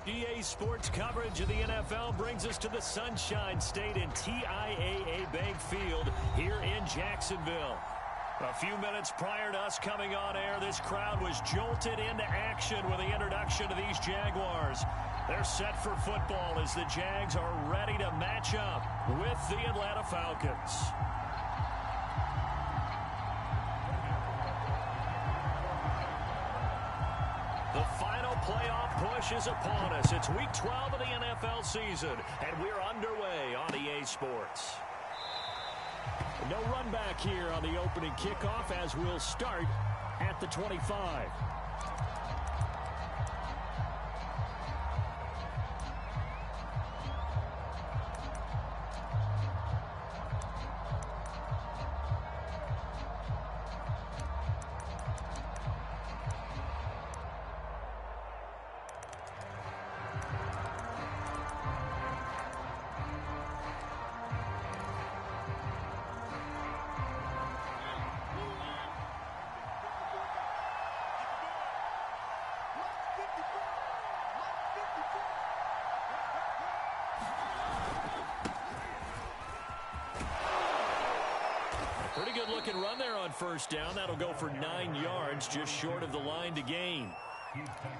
EA Sports coverage of the NFL brings us to the Sunshine State and TIAA Bank Field here in Jacksonville. A few minutes prior to us coming on air, this crowd was jolted into action with the introduction of these Jaguars. They're set for football as the Jags are ready to match up with the Atlanta Falcons. The final playoff push is upon us. It's Week 12 of the NFL season, and we're underway on EA Sports. No run back here on the opening kickoff as we'll start at the 25. Pretty good looking run there on first down. That'll go for 9 yards, just short of the line to gain.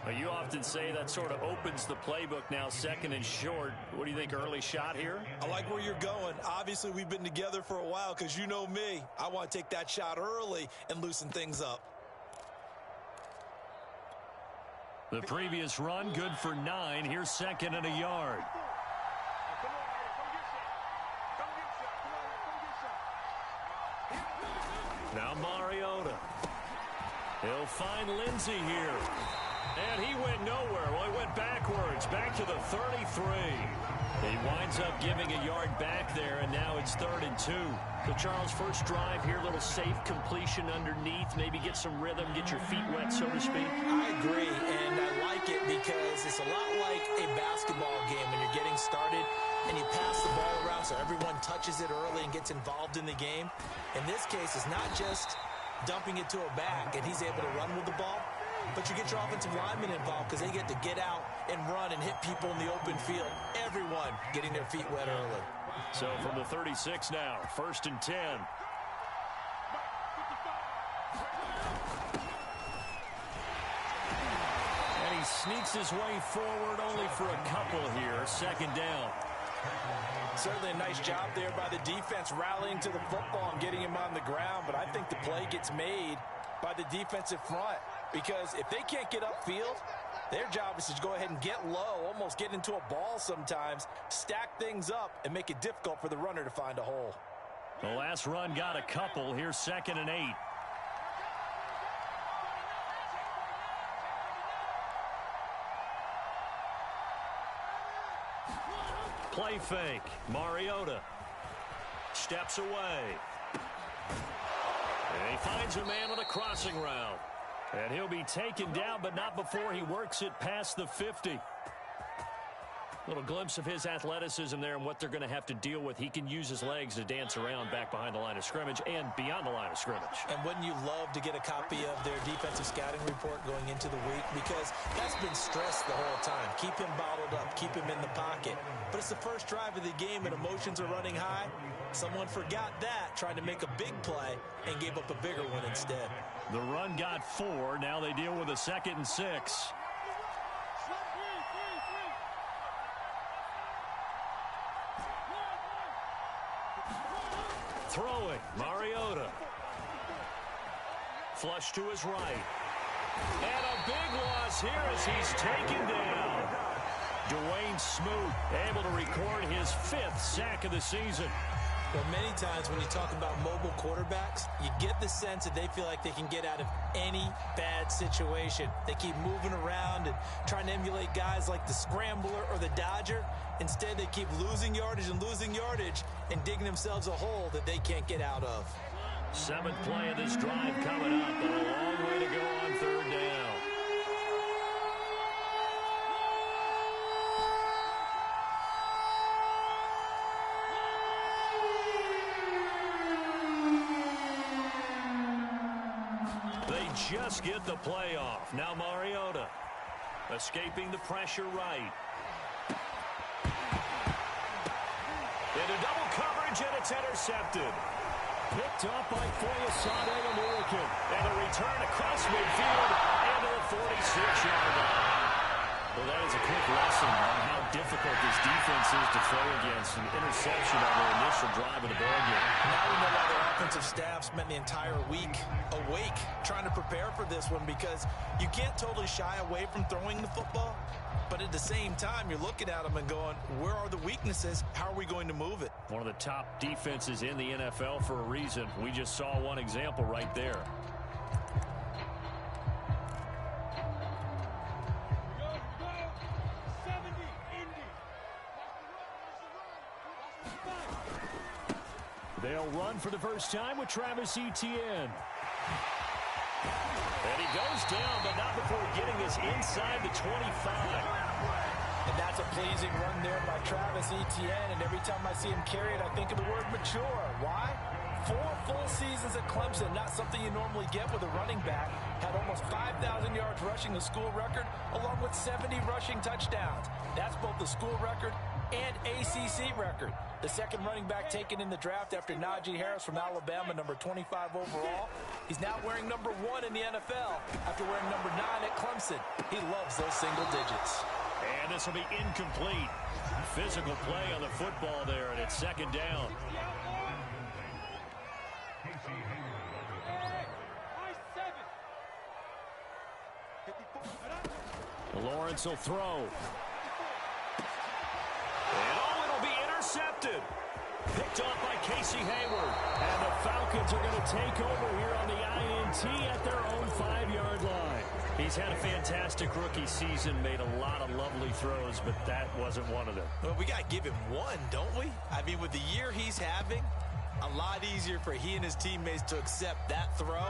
Well, you often say that sort of opens the playbook now, second and short. What do you think, early shot here? I like where you're going. Obviously, we've been together for a while because you know me. I want to take that shot early and loosen things up. The previous run, good for 9. Here's second and a yard. Now Mariota. He'll find Lindsey here. And he went nowhere. Well, he went backwards, back to the 33. He winds up giving a yard back there, and now it's 3rd and 2. So, Charles, first drive here, little safe completion underneath, maybe get some rhythm, get your feet wet, so to speak. I agree, and I like it because it's a lot like a basketball game when you're getting started and you pass the ball around so everyone touches it early and gets involved in the game. In this case, it's not just dumping it to a back and he's able to run with the ball, but you get your offensive linemen involved because they get to get out and run and hit people in the open field. Everyone getting their feet wet early. So from the 36 now, 1st and 10. And he sneaks his way forward only for a couple here. 2nd down. Certainly a nice job there by the defense rallying to the football and getting him on the ground, but I think the play gets made by the defensive front because if they can't get upfield, their job is to go ahead and get low, almost get into a ball sometimes, stack things up, and make it difficult for the runner to find a hole. The last run got a couple. Here's 2nd and 8. Play fake. Mariota steps away. And he finds a man on a crossing route. And he'll be taken down, but not before he works it past the 50. Little glimpse of his athleticism there and what they're going to have to deal with. He can use his legs to dance around back behind the line of scrimmage and beyond the line of scrimmage. And wouldn't you love to get a copy of their defensive scouting report going into the week? Because that's been stressed the whole time. Keep him bottled up. Keep him in the pocket. But it's the first drive of the game and emotions are running high. Someone forgot that, trying to make a big play, and gave up a bigger one instead. The run got 4. Now they deal with a 2nd and 6. Throwing, Mariota. Flush to his right. And a big loss here as he's taken down. Dwayne Smoot able to record his 5th sack of the season. Well, many times when you talk about mobile quarterbacks, you get the sense that they feel like they can get out of any bad situation. They keep moving around and trying to emulate guys like the Scrambler or the Dodger. Instead, they keep losing yardage and digging themselves a hole that they can't get out of. 7th play of this drive coming up, but a long way to go on 3rd down. They just get the play off. Now Mariota. Escaping the pressure right. Into double coverage, and it's intercepted. Picked up by Foyesade, American. And a return across midfield into the 46-yard line. Well, that is a quick lesson on how difficult this defense is to throw against. An interception on their initial drive of the ball game. Now we know why their offensive staff spent the entire week awake trying to prepare for this one, because you can't totally shy away from throwing the football. But at the same time, you're looking at them and going, where are the weaknesses? How are we going to move it? One of the top defenses in the NFL for a reason. We just saw one example right there. They'll run for the first time with Travis Etienne. And he goes down, but not before getting this inside the 25. And that's a pleasing run there by Travis Etienne. And every time I see him carry it, I think of the word mature. Why? 4 full seasons at Clemson, not something you normally get with a running back. Had almost 5,000 yards rushing, the school record, along with 70 rushing touchdowns. That's both the school record and ACC record. The second running back taken in the draft after Najee Harris from Alabama, number 25 overall. He's now wearing number 1 in the NFL after wearing number 9 at Clemson. He loves those single digits. And this will be incomplete. Physical play on the football there, and it's second down. Lawrence will throw. And it'll be intercepted. Picked off by Casey Hayward. And the Falcons are going to take over here on the INT at their own 5-yard line. He's had a fantastic rookie season, made a lot of lovely throws, but that wasn't one of them. Well, we got to give him one, don't we? I mean, with the year he's having, a lot easier for he and his teammates to accept that throw,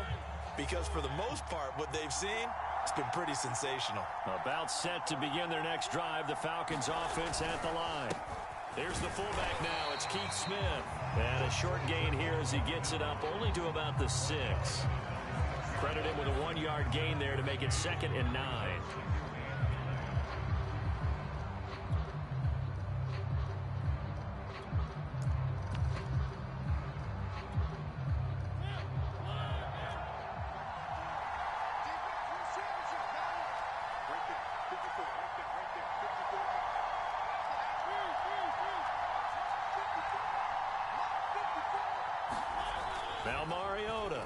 because for the most part, what they've seen, it's been pretty sensational. About set to begin their next drive, the Falcons offense at the line. There's the fullback now. It's Keith Smith. And a short gain here as he gets it up only to about the 6. Credit him with a 1-yard gain there to make it 2nd and 9. Now Mariota.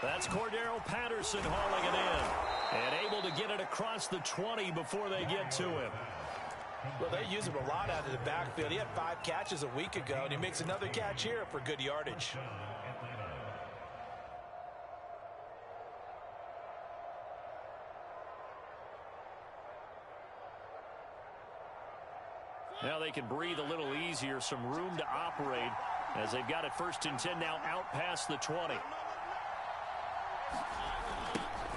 That's Cordero Patterson hauling it in. And able to get it across the 20 before they get to him. Well, they use him a lot out of the backfield. He had 5 catches a week ago, and he makes another catch here for good yardage. Now they can breathe a little easier, some room to operate as they've got it 1st and 10 now out past the 20.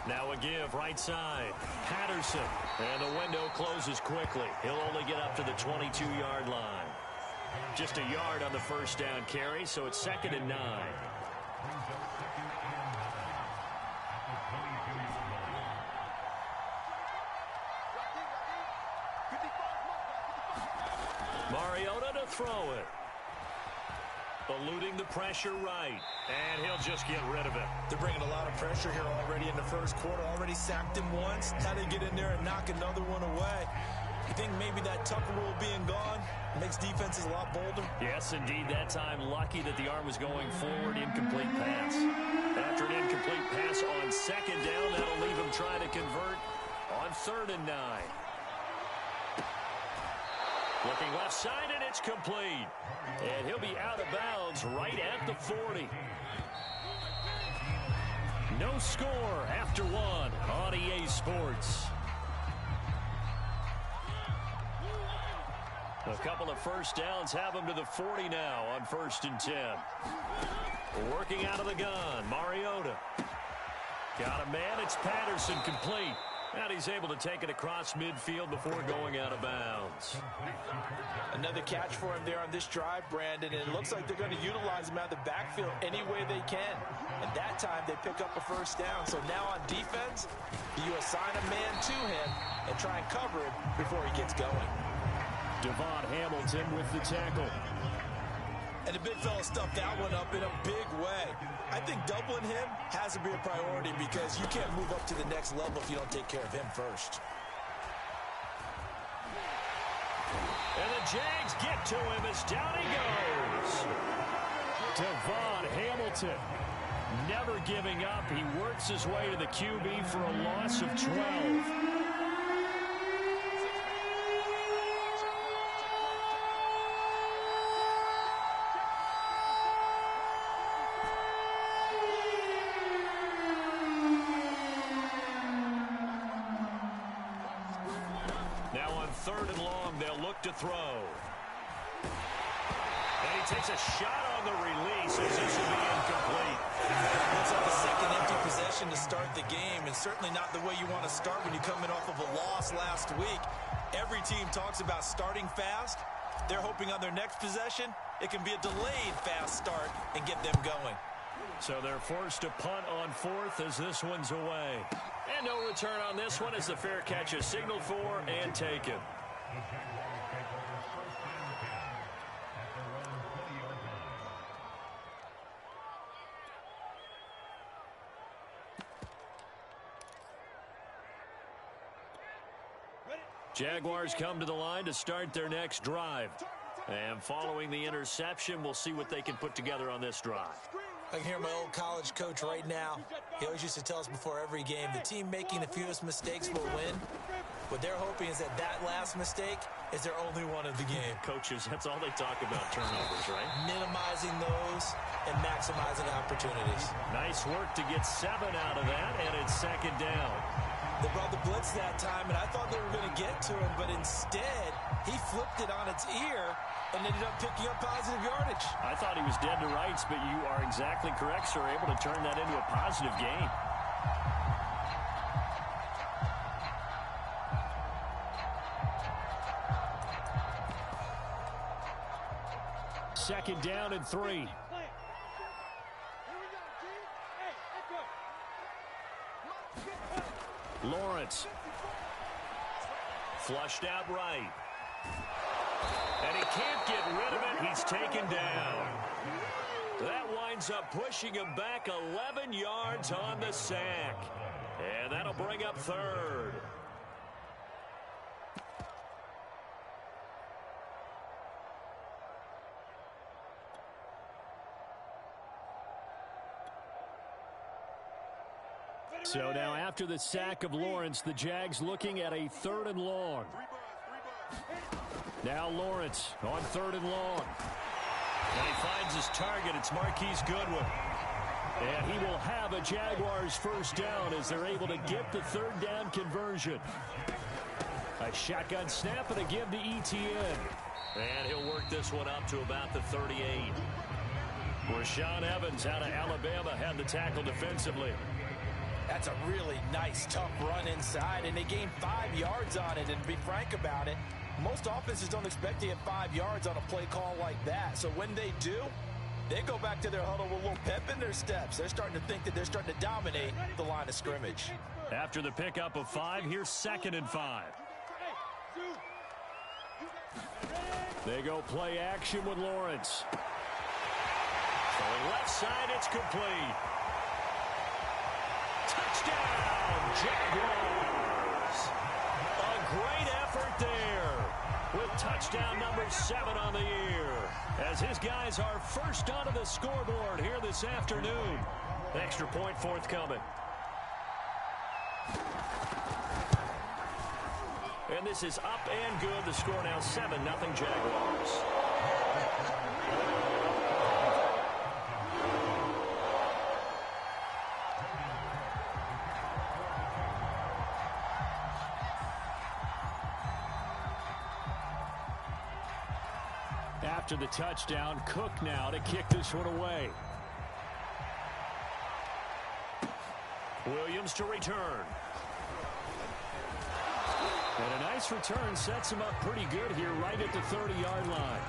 Now a give right side. Patterson. And the window closes quickly. He'll only get up to the 22-yard line. Just a yard on the first down carry, so it's 2nd and 9. Mariota to throw it. Eluding the pressure right. And he'll just get rid of it. They're bringing a lot of pressure here already in the first quarter. Already sacked him once. How they get in there and knock another one away? You think maybe that Tucker rule being gone makes defenses a lot bolder? Yes, indeed. That time lucky that the arm was going forward. Incomplete pass. After an incomplete pass on 2nd down, that'll leave him trying to convert on 3rd and 9. Looking left side, and it's complete. And he'll be out of bounds right at the 40. No score after 1 on EA Sports. A couple of first downs have him to the 40 now on 1st and 10. Working out of the gun, Mariota. Got a man, it's Patterson, complete. And he's able to take it across midfield before going out of bounds. Another catch for him there on this drive, Brandon. And it looks like they're going to utilize him out of the backfield any way they can. And that time, they pick up a first down. So now on defense, you assign a man to him and try and cover him before he gets going. Devon Hamilton with the tackle. And the big fella stuffed that one up in a big way. I think doubling him has to be a priority because you can't move up to the next level if you don't take care of him first. And the Jags get to him as down he goes. Devon Hamilton never giving up. He works his way to the QB for a loss of 12. Third and long, they'll look to throw. And he takes a shot on the release as this will be incomplete. Looks like a second empty possession to start the game, and certainly not the way you want to start when you're coming off of a loss last week. Every team talks about starting fast. They're hoping on their next possession, it can be a delayed fast start and get them going. So they're forced to punt on fourth as this one's away. And no return on this one as the fair catch is signaled for and taken. Jaguars come to the line to start their next drive. And following the interception, we'll see what they can put together on this drive. I can hear my old college coach right now. He always used to tell us before every game, the team making the fewest mistakes will win. What they're hoping is that that last mistake is their only one of the game. Coaches, that's all they talk about, turnovers, right? Minimizing those and maximizing opportunities. Nice work to get 7 out of that, and it's second down. They brought the blitz that time, and I thought they were going to get to him, but instead, he flipped it on its ear and ended up picking up positive yardage. I thought he was dead to rights, but you are exactly correct, sir. Able to turn that into a positive gain. Second down and 3. Lawrence. Flushed out right. And he can't get rid of it. He's taken down. That winds up pushing him back 11 yards on the sack. And that'll bring up third. So now after the sack of Lawrence, the Jags looking at a 3rd and long. Now Lawrence on 3rd and long. And he finds his target. It's Marquise Goodwin. And he will have a Jaguars first down as they're able to get the 3rd down conversion. A shotgun snap and a give to Etienne. And he'll work this one up to about the 38. Rashaan Evans out of Alabama had the tackle defensively. That's a really nice, tough run inside, and they gained 5 yards on it. And to be frank about it, most offenses don't expect to get 5 yards on a play call like that. So when they do, they go back to their huddle with a little pep in their steps. They're starting to think that they're starting to dominate the line of scrimmage. After the pickup of 5, here's 2nd and 5. They go play action with Lawrence. From left side, it's complete. Touchdown, Jaguars. A great effort there with touchdown number 7 on the year as his guys are first onto the scoreboard here this afternoon. Extra point forthcoming. And this is up and good. The score now 7-0 Jaguars. After the touchdown, Cook now to kick this one away. Williams to return. And a nice return sets him up pretty good here right at the 30-yard line.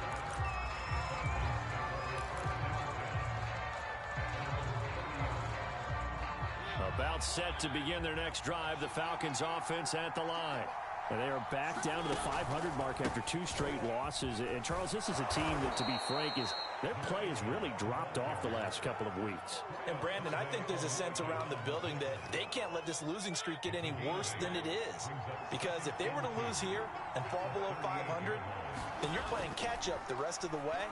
About set to begin their next drive, the Falcons offense at the line. And they are back down to the 500 mark after 2 straight losses. And, Charles, this is a team that, to be frank, their play has really dropped off the last couple of weeks. And, Brandon, I think there's a sense around the building that they can't let this losing streak get any worse than it is. Because if they were to lose here and fall below 500, then you're playing catch-up the rest of the way.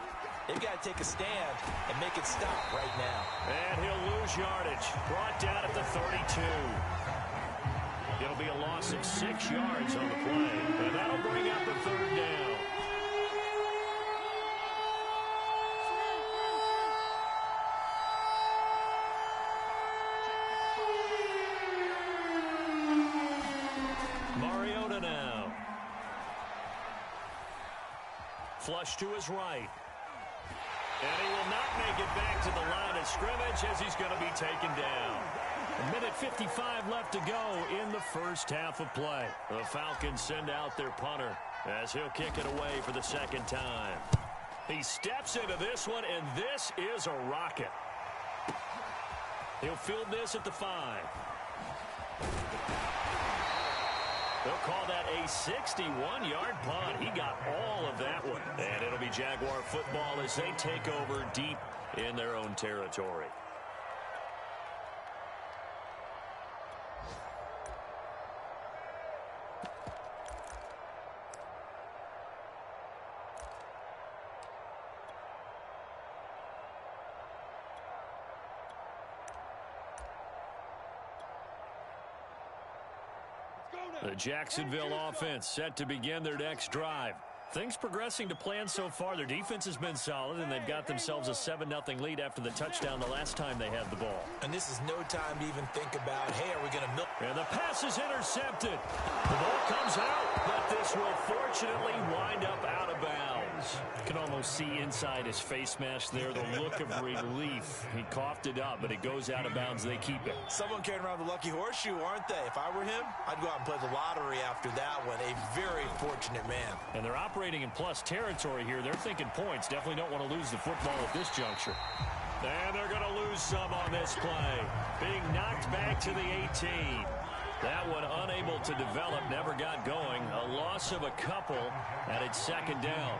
They've got to take a stand and make it stop right now. And he'll lose yardage. Brought down at the 32. It'll be a loss of 6 yards on the play. And that'll bring up a 3rd down. Mariota now. Flush to his right. And he will not make it back to the line of scrimmage as he's going to be taken down. 1:55 left to go in the first half of play. The Falcons send out their punter as he'll kick it away for the 2nd time. He steps into this one, and this is a rocket. He'll field this at the 5. They'll call that a 61-yard punt. He got all of that one. And it'll be Jaguar football as they take over deep in their own territory. The Jacksonville offense set to begin their next drive. Things progressing to plan so far. Their defense has been solid, and they've got themselves a 7-0 lead after the touchdown the last time they had the ball. And this is no time to even think about, hey, are we going to milk? And the pass is intercepted. The ball comes out, but this will fortunately wind up out of bounds. You can almost see inside his face mask there the look of relief. He coughed it up, but it goes out of bounds. They keep it. Someone carrying around the lucky horseshoe, aren't they? If I were him, I'd go out and play the lottery after that one. A very fortunate man. And they're operating in plus territory here. They're thinking points. Definitely don't want to lose the football at this juncture. And they're going to lose some on this play. Being knocked back to the 18. That one unable to develop, never got going. A loss of a couple, and it's 2nd down.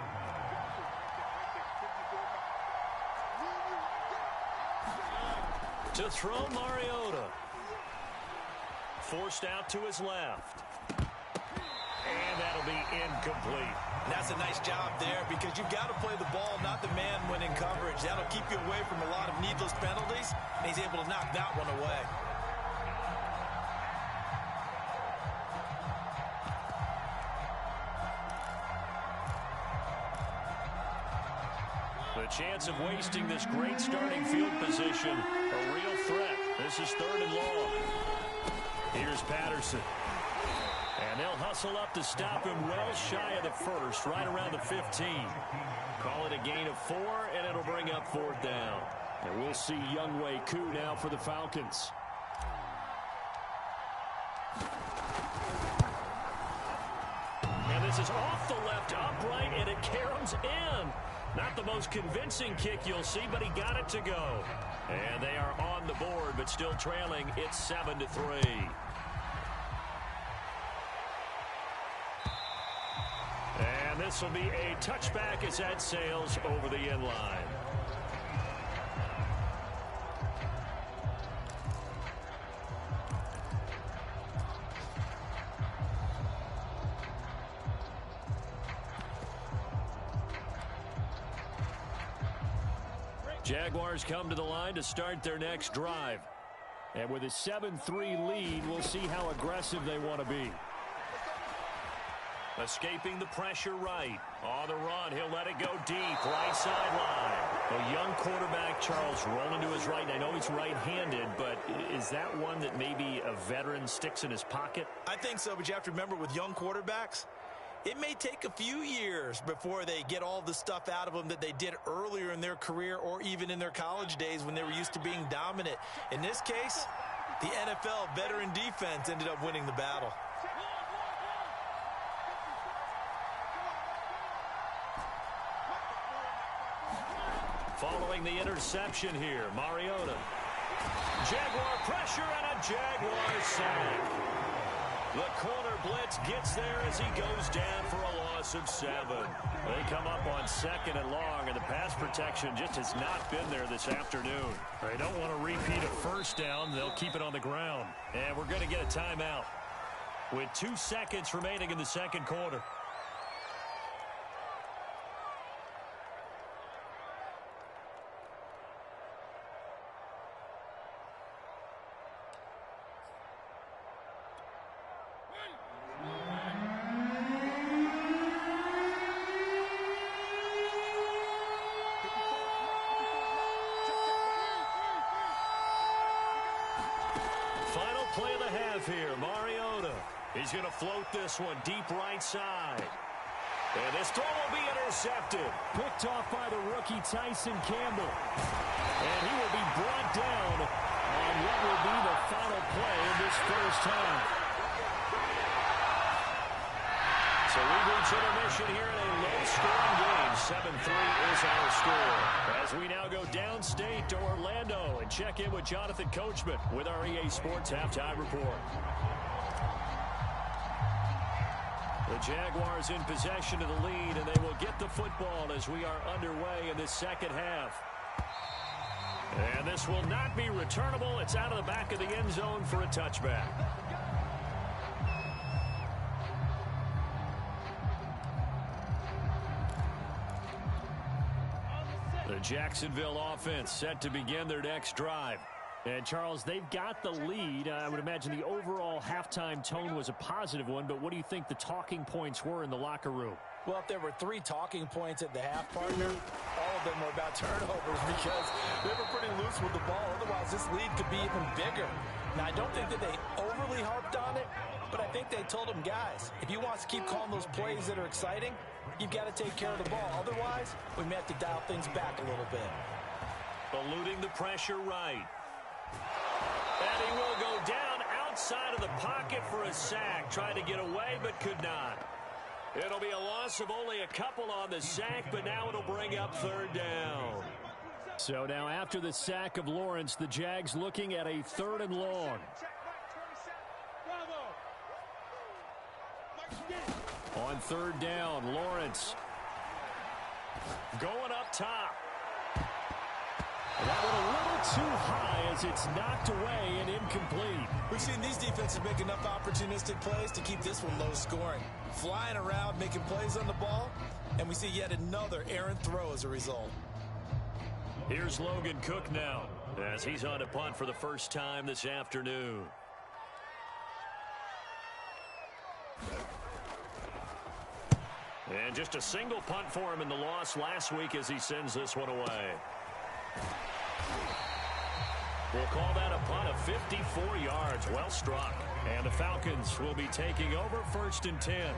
To throw Mariota. Forced out to his left. And that'll be incomplete. And that's a nice job there because you've got to play the ball, not the man when in coverage. That'll keep you away from a lot of needless penalties, and he's able to knock that one away. The chance of wasting this great starting field position, a real threat. This is 3rd and long. Here's Patterson. And they'll hustle up to stop him well shy of the 1st, right around the 15. Call it a gain of 4, and it'll bring up 4th down. And we'll see Younghoe Koo now for the Falcons. And this is off the left upright, and it caroms in. Not the most convincing kick you'll see, but he got it to go. And they are on the board, but still trailing. It's 7-3. And this will be a touchback as that sails over the end line. Jaguars come to the line to start their next drive. And with a 7-3 lead, we'll see how aggressive they want to be. Escaping the pressure right. On the run, he'll let it go deep. Right sideline. A young quarterback, Charles, rolling to his right. I know he's right-handed, but is that one that maybe a veteran sticks in his pocket? I think so, but you have to remember with young quarterbacks, it may take a few years before they get all the stuff out of them that they did earlier in their career or even in their college days when they were used to being dominant. In this case, the NFL veteran defense ended up winning the battle. Following the interception here, Mariota. Jaguar pressure and a Jaguar sack. The corner blitz gets there as he goes down for a loss of 7. They come up on 2nd and long, and the pass protection just has not been there this afternoon. They don't want to repeat a first down. They'll keep it on the ground. And we're going to get a timeout with 2 seconds remaining in the second quarter. Play of the half here. Mariota. He's going to float this one deep right side. And this throw will be intercepted. Picked off by the rookie Tyson Campbell. And he will be brought down on what will be the final play of this first half. So we reach intermission here in a low-scoring game. 7-3 is our score. As we now go downstate to Orlando and check in with Jonathan Coachman with our EA Sports Halftime Report. The Jaguars in possession of the lead, and they will get the football as we are underway in this second half. And this will not be returnable. It's out of the back of the end zone for a touchback. The Jacksonville offense set to begin their next drive. And, Charles, they've got the lead. I would imagine the overall halftime tone was a positive one, but what do you think the talking points were in the locker room? Well, if there were 3 talking points at the half, partner, all of them were about turnovers because they were pretty loose with the ball. Otherwise, this lead could be even bigger. Now, I don't think that they overly harped on it, but I think they told them, guys, if you want us to keep calling those plays that are exciting, you've got to take care of the ball. Otherwise, we may have to dial things back a little bit. Eluding the pressure right. And he will go down outside of the pocket for a sack. Tried to get away, but could not. It'll be a loss of only a couple on the sack, but now it'll bring up 3rd down. So now after the sack of Lawrence, the Jags looking at a 3rd and long. On 3rd down, Lawrence going up top. That one a little too high as it's knocked away and incomplete. We've seen these defenses make enough opportunistic plays to keep this one low scoring. Flying around, making plays on the ball, and we see yet another errant throw as a result. Here's Logan Cook now as he's on a punt for the first time this afternoon. And just a single punt for him in the loss last week as he sends this one away. We'll call that a punt of 54 yards. Well struck. And the Falcons will be taking over 1st and 10.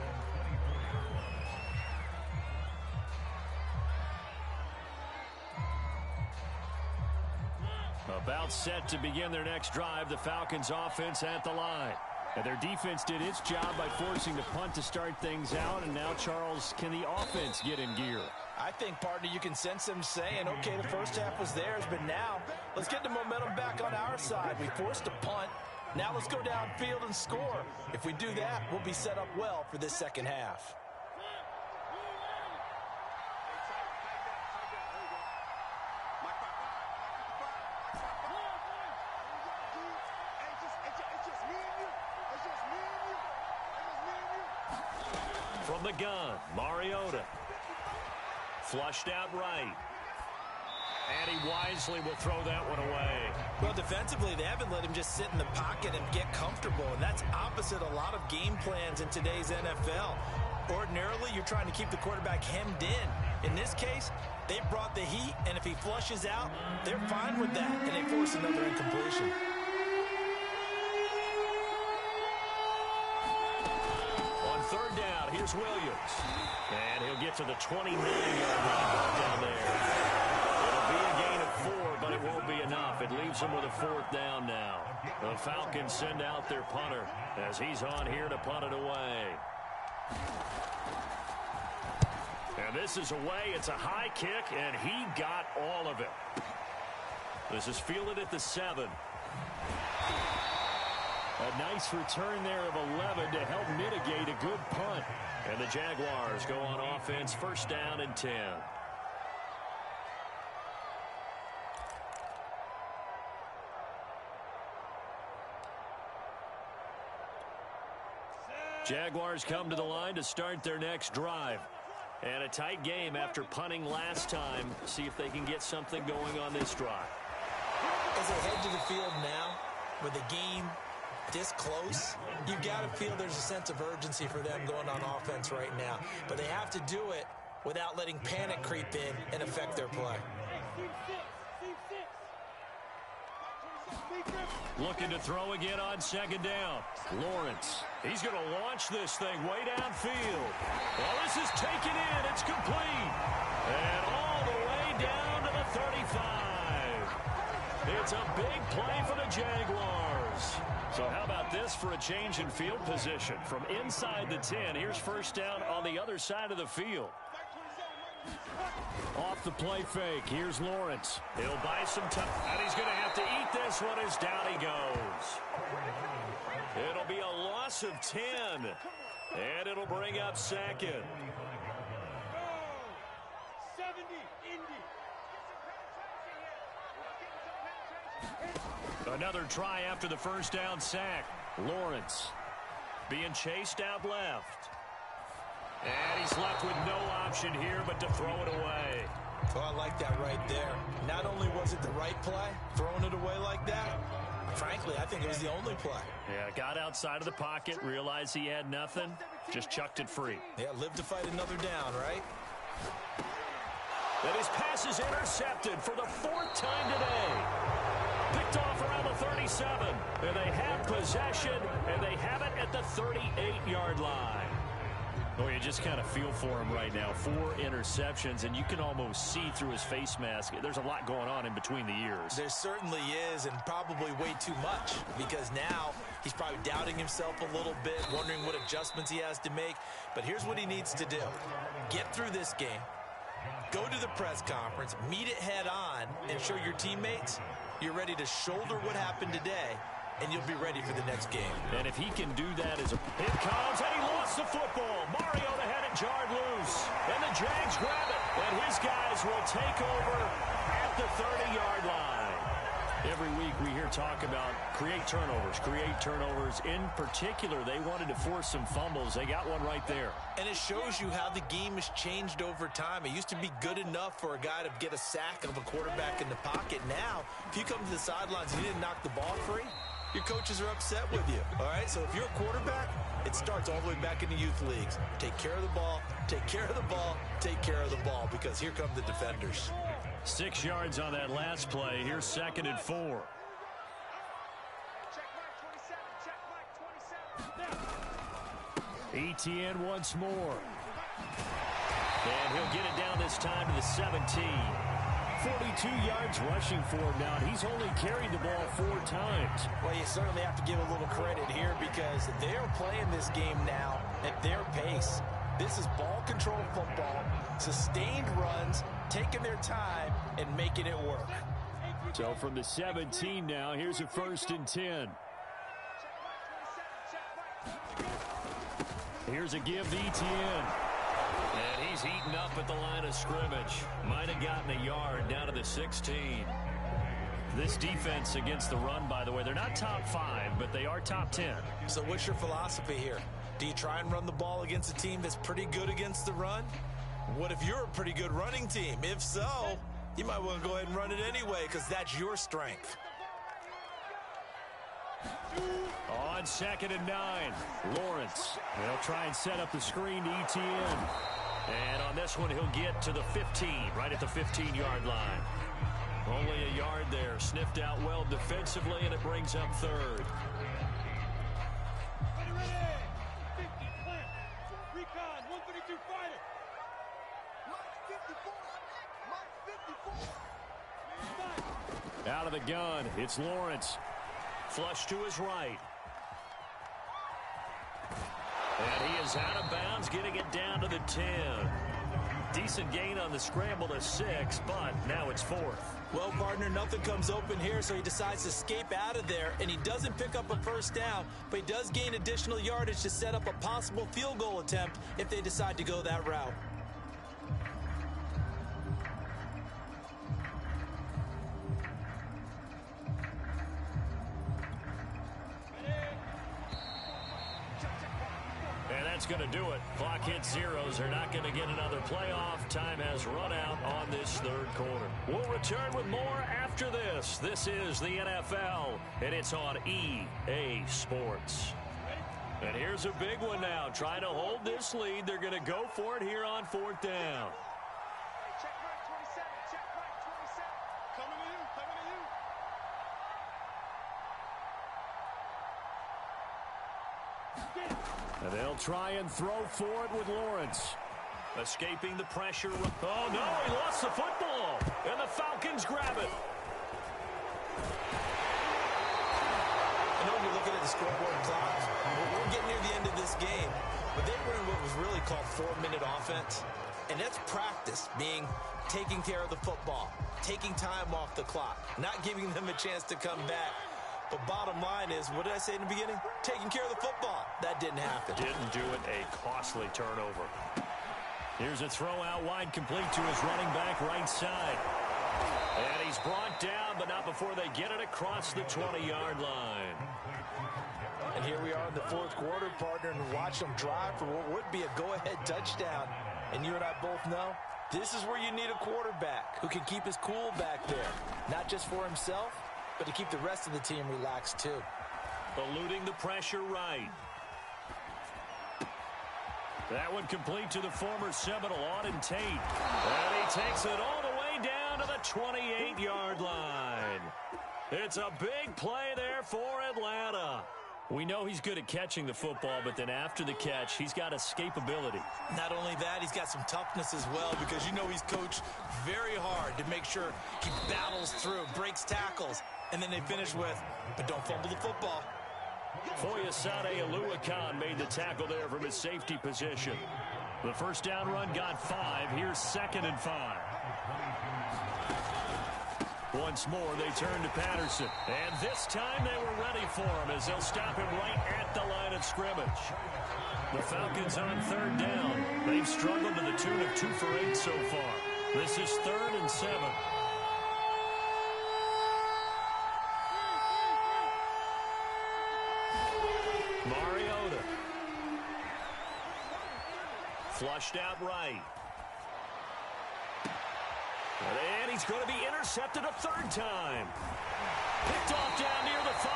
About set to begin their next drive. The Falcons offense at the line. And their defense did its job by forcing the punt to start things out. And now, Charles, can the offense get in gear? I think, partner, you can sense them saying, okay, the first half was theirs, but now let's get the momentum back on our side. We forced a punt. Now let's go downfield and score. If we do that, we'll be set up well for this second half. From the gun, Mariota. Flushed out right. And he wisely will throw that one away. Well, defensively, they haven't let him just sit in the pocket and get comfortable, and that's opposite a lot of game plans in today's NFL. Ordinarily, you're trying to keep the quarterback hemmed in. In this case, they brought the heat, and if he flushes out, they're fine with that, and they force another incompletion. On 3rd down, here's Williams. And he'll get to the 29-yard line down there. It'll be a gain of 4, but it won't be enough. It leaves them with a 4th down now. The Falcons send out their punter as he's on here to punt it away. And this is away. It's a high kick, and he got all of it. This is fielded at the 7. A nice return there of 11 to help mitigate a good punt. And the Jaguars go on offense, first down and 10. Jaguars come to the line to start their next drive. And a tight game after punting last time. See if they can get something going on this drive. As they head to the field now, with the game this close, you've got to feel there's a sense of urgency for them going on offense right now. But they have to do it without letting panic creep in and affect their play. Looking to throw again on second down. Lawrence. He's going to launch this thing way downfield. Well, this is taken in. It's complete. And all the way down to the 35. It's a big play for the Jaguars. So how about this for a change in field position? From inside the 10, here's first down on the other side of the field. Off the play fake, here's Lawrence. He'll buy some time, and he's going to have to eat this one as down he goes. It'll be a loss of 10, and it'll bring up second. 70, Indy. Another try after the first down sack. Lawrence being chased out left. And he's left with no option here but to throw it away. Oh, I like that right there. Not only was it the right play, throwing it away like that, frankly, I think it was the only play. Yeah, got outside of the pocket, realized he had nothing, just chucked it free. Yeah, live to fight another down, right? And his pass is intercepted for the 4th time today. Picked off around the 37. And they have possession, and they have it at the 38-yard line. Oh, you just kind of feel for him right now. 4 interceptions, and you can almost see through his face mask. There's a lot going on in between the ears. There certainly is, and probably way too much, because now he's probably doubting himself a little bit, wondering what adjustments he has to make. But here's what he needs to do. Get through this game, go to the press conference, meet it head on, and show your teammates you're ready to shoulder what happened today, and you'll be ready for the next game. And if he can do that as a... It comes, and he lost the football. Mariota had it jarred loose. And the Jags grab it. And his guys will take over at the 30-yard line. Every week we hear talk about create turnovers. In particular, they wanted to force some fumbles. They got one right there. And it shows you how the game has changed over time. It used to be good enough for a guy to get a sack of a quarterback in the pocket. Now, if you come to the sidelines and you didn't knock the ball free, your coaches are upset with you, all right? So if you're a quarterback, it starts all the way back in the youth leagues. Take care of the ball, take care of the ball, take care of the ball, because here come the defenders. 6 yards on that last play. Here's 2nd and 4. Etienne once more. And he'll get it down this time to the 17. 42 yards rushing for him now. He's only carried the ball 4 times. Well, you certainly have to give a little credit here because they're playing this game now at their pace. This is ball control football, sustained runs, taking their time, and making it work. So from the 17 now, here's a 1st and 10. Here's a give to Etienne. And he's heating up at the line of scrimmage. Might have gotten a yard down to the 16. This defense against the run, by the way, they're not top 5, but they are top 10. So what's your philosophy here? Do you try and run the ball against a team that's pretty good against the run? What if you're a pretty good running team? If so, you might want to go ahead and run it anyway because that's your strength. On 2nd and 9, Lawrence. They'll try and set up the screen to Etienne. And on this one, he'll get to the 15, right at the 15-yard line. Only a yard there. Sniffed out well defensively, and it brings up 3rd. Out of the gun, it's Lawrence. Flush to his right. And he is out of bounds, getting it down to the 10. Decent gain on the scramble to 6, but now it's 4th. Well, partner, nothing comes open here, so he decides to escape out of there, and he doesn't pick up a first down, but he does gain additional yardage to set up a possible field goal attempt if they decide to go that route. That's going to do it. Clock hits zeros. They're not going to get another playoff. Time has run out on this third quarter. We'll return with more after this. This is the NFL, and it's on EA Sports. And here's a big one now. Trying to hold this lead. They're going to go for it here on 4th down. Check mark 27. Check mark 27. Coming to you. Coming to you. And they'll try and throw for it with Lawrence. Escaping the pressure. Oh, no, he lost the football. And the Falcons grab it. I know when you're looking at the scoreboard clock, we're getting near the end of this game, but they were in what was really called 4-minute offense. And that's practice, being taking care of the football, taking time off the clock, not giving them a chance to come back. But bottom line is, what did I say in the beginning? Taking care of the football. That didn't happen. Didn't do it. A costly turnover. Here's a throw out wide, complete to his running back right side. And he's brought down, but not before they get it across the 20-yard line. And here we are in the 4th quarter, partner, and watch them drive for what would be a go-ahead touchdown. And you and I both know, this is where you need a quarterback who can keep his cool back there. Not just for himself, but to keep the rest of the team relaxed, too. Eluding the pressure right. That one complete to the former Seminole, Auden Tate. And he takes it all the way down to the 28-yard line. It's a big play there for Atlanta. We know he's good at catching the football, but then after the catch, he's got escapability. Not only that, he's got some toughness as well, because you know he's coached very hard to make sure he battles through, breaks tackles, and then they finish with, but don't fumble the football. Foyesade Aluakan made the tackle there from his safety position. The first down run got 5. Here's 2nd and 5. Once more, they turn to Patterson. And this time they were ready for him as they'll stop him right at the line of scrimmage. The Falcons on 3rd down. They've struggled to the tune of 2 for 8 so far. This is 3rd and 7. Mariota. Flushed out right. And he's going to be intercepted a 3rd time. Picked off down near the 5.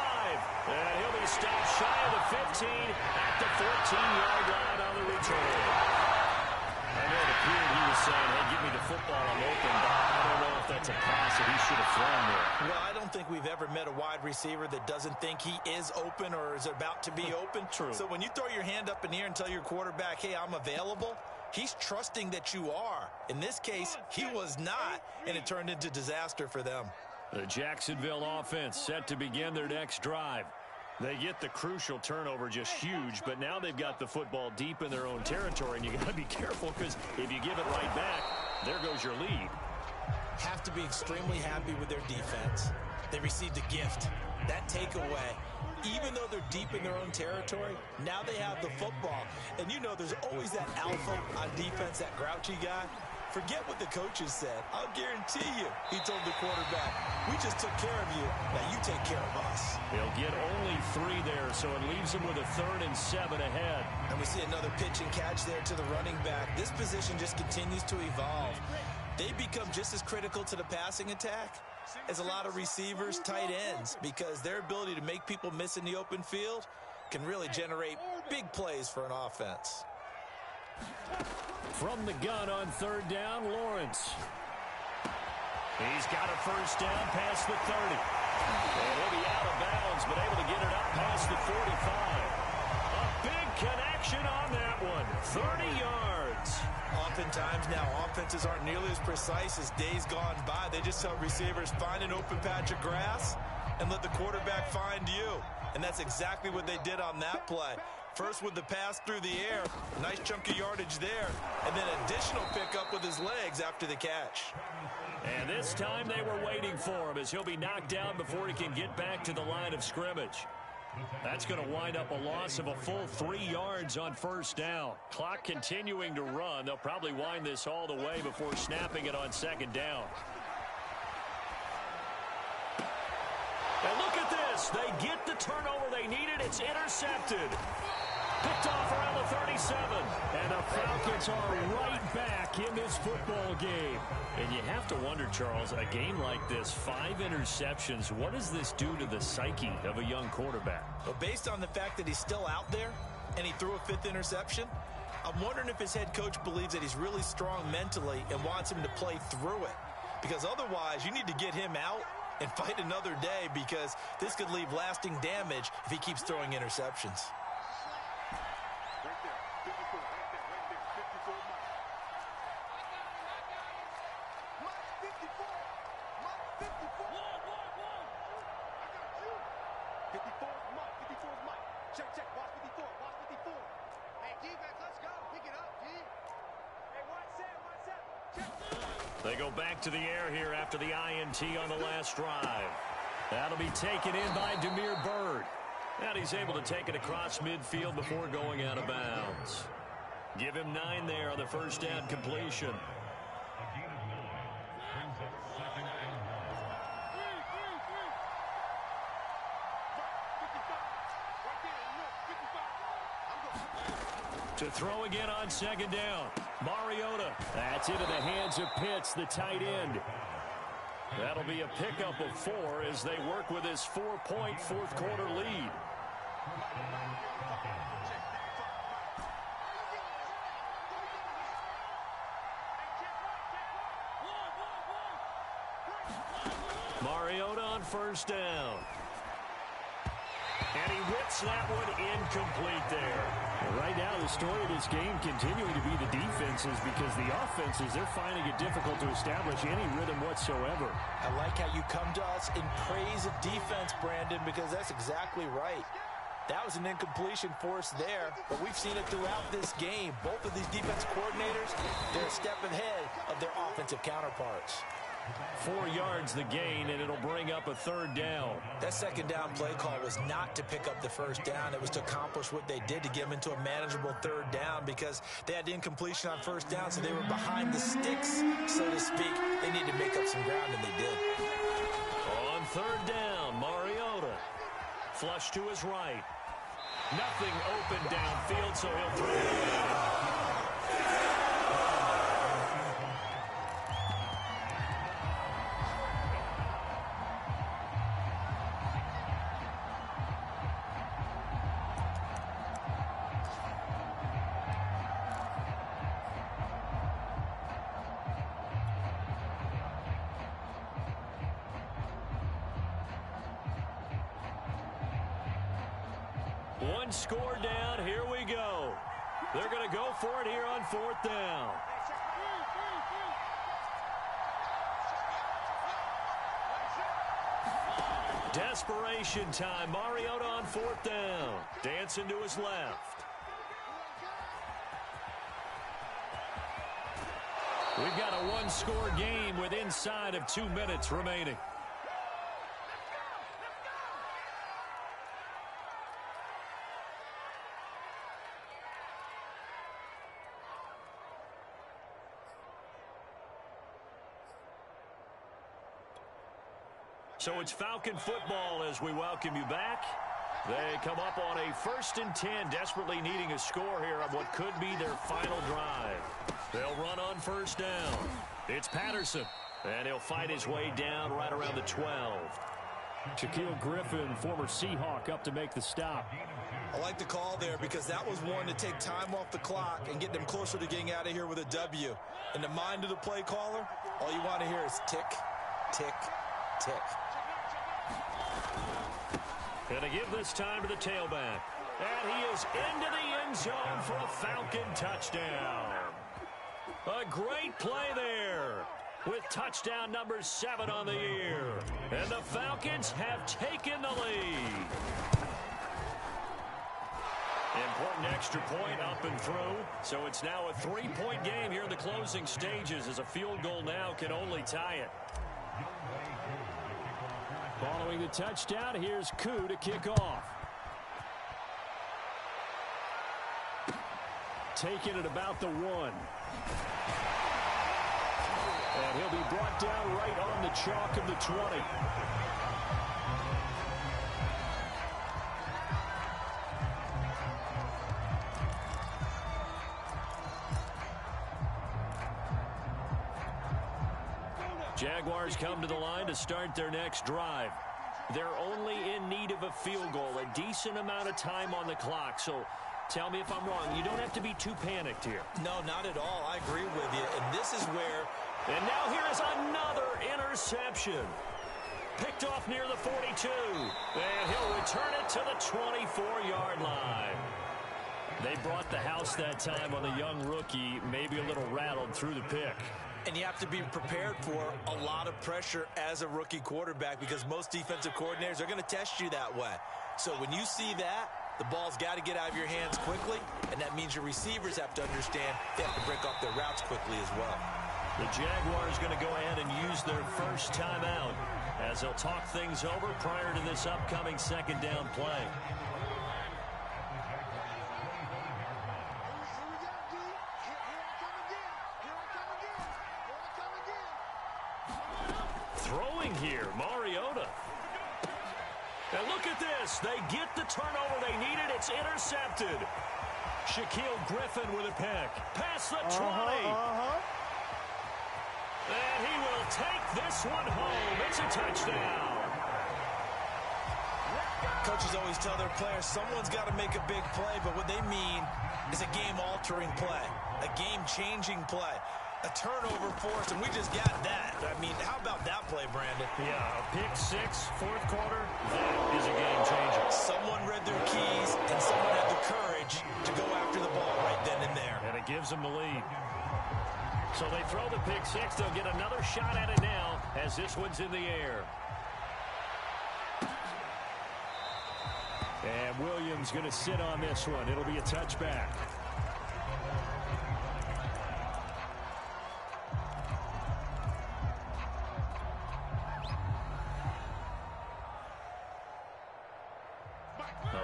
And he'll be stopped shy of the 15 at the 14-yard line on the return. I know it appeared he was saying, hey, give me the football, I'm open. But I don't know if that's a pass that he should have thrown there. Well, I don't think we've ever met a wide receiver that doesn't think he is open or is about to be open. True. So when you throw your hand up in the air and tell your quarterback, hey, I'm available, he's trusting that you are. In this case, he was not, and it turned into disaster for them. The Jacksonville offense set to begin their next drive. They get the crucial turnover, just huge, but now they've got the football deep in their own territory, and you got to be careful because if you give it right back, there goes your lead. Have to be extremely happy with their defense. They received a gift. That takeaway, even though they're deep in their own territory, now they have the football. And you know there's always that alpha on defense, that grouchy guy. Forget what the coaches said. I'll guarantee you, he told the quarterback, we just took care of you. Now you take care of us. They'll get only 3 there, so it leaves them with a 3rd and 7 ahead. And we see another pitch and catch there to the running back. This position just continues to evolve. They become just as critical to the passing attack as a lot of receivers, tight ends, because their ability to make people miss in the open field can really generate big plays for an offense. From the gun on 3rd down, Lawrence. He's got a first down past the 30. And he'll be out of bounds, but able to get it up past the 45. A big connection on that one. 30 yards. Oftentimes now, offenses aren't nearly as precise as days gone by. They just tell receivers, find an open patch of grass and let the quarterback find you. And that's exactly what they did on that play. First with the pass through the air, nice chunk of yardage there, and then additional pickup with his legs after the catch. And this time they were waiting for him as he'll be knocked down before he can get back to the line of scrimmage. That's going to wind up a loss of a full 3 yards on first down. Clock continuing to run. They'll probably wind this all the way before snapping it on second down. And look at this. They get the turnover they needed. It's intercepted. Picked off around the 37. And the Falcons are right back in this football game. And you have to wonder, Charles, a game like this, 5 interceptions, what does this do to the psyche of a young quarterback? Well, based on the fact that he's still out there and he threw a 5th interception, I'm wondering if his head coach believes that he's really strong mentally and wants him to play through it. Because otherwise, you need to get him out and fight another day, because this could leave lasting damage if he keeps throwing interceptions. They go back to the air here after the INT on the last drive. That'll be taken in by Demir Bird. And he's able to take it across midfield before going out of bounds. Give him 9 there on the first down completion. To throw again on second down. Mariota. That's into the hands of Pitts, the tight end. That'll be a pickup of 4 as they work with his 4-point fourth quarter lead. Mariota on first down. And he whips that one incomplete there. Right now, the story of this game continuing to be the defenses, because the offenses, they're finding it difficult to establish any rhythm whatsoever. I like how you come to us in praise of defense, Brandon, because that's exactly right. That was an incompletion force there, but we've seen it throughout this game. Both of these defense coordinators, they're a step ahead of their offensive counterparts. 4 yards the gain, and it'll bring up a third down. That second down play call was not to pick up the first down. It was to accomplish what they did, to get them into a manageable third down, because they had the incompletion on first down, so they were behind the sticks, so to speak. They needed to make up some ground, and they did. On third down, Mariota. Flush to his right. Nothing open downfield, so he'll throw it. One score down. Here we go. They're going to go for it here on fourth down. Desperation time. Mariota on fourth down. Dancing to his left. We've got a one-score game with inside of 2 minutes remaining. So it's Falcon football as we welcome you back. They come up on a 1st and 10, desperately needing a score here on what could be their final drive. They'll run on first down. It's Patterson, and he'll fight his way down right around the 12. Shaquille Griffin, former Seahawk, up to make the stop. I like the call there, because that was one to take time off the clock and get them closer to getting out of here with a W. In the mind of the play caller, all you want to hear is tick, tick, tick. Going to give this time to the tailback. And he is into the end zone for a Falcon touchdown. A great play there, with touchdown number 7 on the year. And the Falcons have taken the lead. Important extra point up and through. So it's now a 3-point game here in the closing stages, as a field goal now can only tie it. Following the touchdown, here's Koo to kick off. Taking it about the 1. And he'll be brought down right on the chalk of the 20. Jaguars come to the line to start their next drive. They're only in need of a field goal, a decent amount of time on the clock. So tell me if I'm wrong. You don't have to be too panicked here. No, not at all. I agree with you. And this is where... And now here is another interception. Picked off near the 42. And he'll return it to the 24-yard line. They brought the house that time on the young rookie, maybe a little rattled through the pick. And you have to be prepared for a lot of pressure as a rookie quarterback, because most defensive coordinators are going to test you that way. So when you see that, the ball's got to get out of your hands quickly, and that means your receivers have to understand they have to break off their routes quickly as well. The Jaguars going to go ahead and use their first timeout as they'll talk things over prior to this upcoming second down play. Throwing here, Mariota. And look at this. They get the turnover they needed. It's intercepted. Shaquille Griffin with a pick. Past the 20. And he will take this one home. It's a touchdown. Coaches always tell their players someone's got to make a big play, but what they mean is a game-altering play, a game-changing play. A turnover forced, and we just got that. I mean, how about that play, Brandon? Yeah, a pick six, fourth quarter, that is a game changer. Someone read their keys, and someone had the courage to go after the ball right then and there. And it gives them the lead. So they throw the pick six. They'll get another shot at it now as this one's in the air. And Williams going to sit on this one. It'll be a touchback.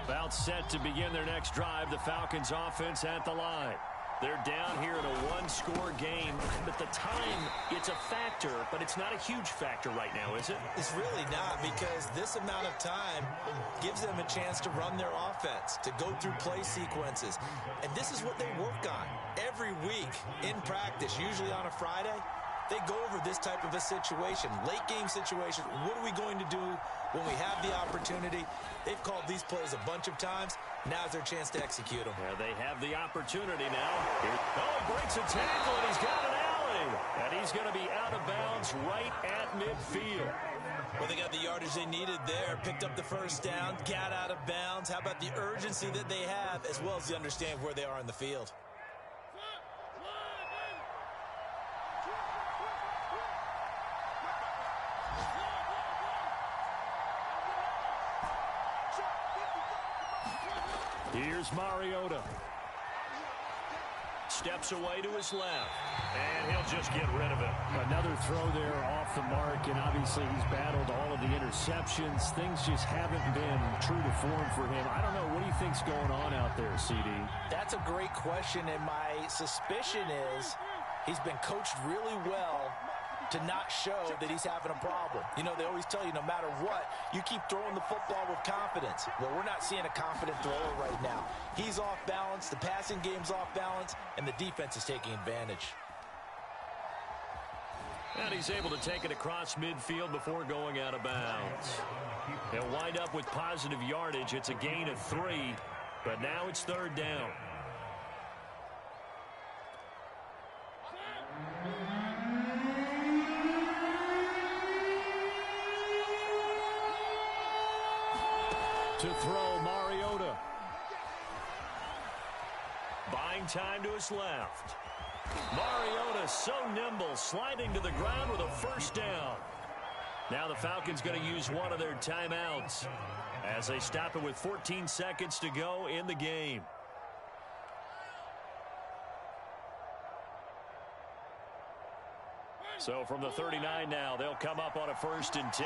About set to begin their next drive. The Falcons offense at the line. They're down here in a one-score game, but the time, it's a factor, but it's not a huge factor right now, is it? It's really not, because this amount of time gives them a chance to run their offense, to go through play sequences. And this is what they work on every week in practice, usually on a Friday. They go over this type of a situation, late game situation. What are we going to do when we have the opportunity? They've called these plays a bunch of times. Now's their chance to execute them. Yeah, they have the opportunity now. He breaks a tackle, and he's got an alley. And he's going to be out of bounds right at midfield. Well, they got the yardage they needed there. Picked up the first down, got out of bounds. How about the urgency that they have, as well as the understanding of where they are in the field? Here's Mariota. Steps away to his left. And he'll just get rid of it. Another throw there off the mark, and obviously he's battled all of the interceptions. Things just haven't been true to form for him. I don't know. What do you think's going on out there, CD? That's a great question, and my suspicion is he's been coached really well to not show that he's having a problem. You know, they always tell you no matter what, you keep throwing the football with confidence. Well, we're not seeing a confident thrower right now. He's off balance, the passing game's off balance, and the defense is taking advantage. And he's able to take it across midfield before going out of bounds. He'll wind up with positive yardage. It's a gain of 3, but now it's third down. To throw, Mariota. Buying time to his left. Mariota so nimble, sliding to the ground with a first down. Now the Falcons going to use one of their timeouts as they stop it with 14 seconds to go in the game. So from the 39 now, they'll come up on a 1st and 10.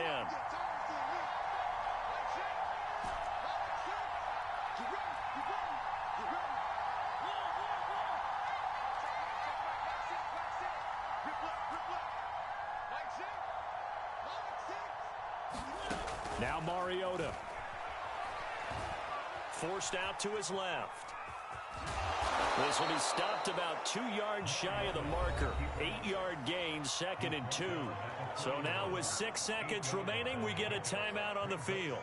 Now Mariota. Forced out to his left. This will be stopped about 2 yards shy of the marker. 8-yard gain, 2nd and 2. So now with 6 seconds remaining, we get a timeout on the field.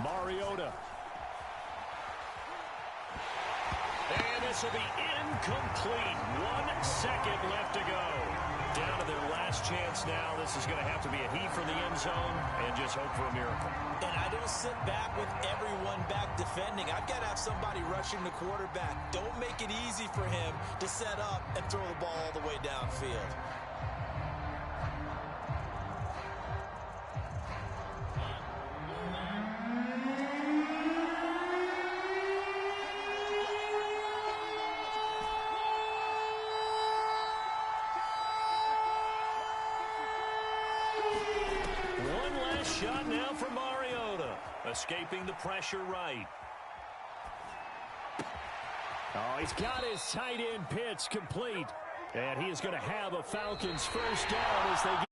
Mariota. And this will be incomplete. 1 second left to go. Down to their last chance now. This is going to have to be a heave for the end zone and just hope for a miracle. And I don't sit back with everyone back defending. I've got to have somebody rushing the quarterback. Don't make it easy for him to set up and throw the ball all the way downfield. Shot now for Mariota. Escaping the pressure right. Oh, he's got his tight end pitch complete. And he is going to have a Falcons first down as they get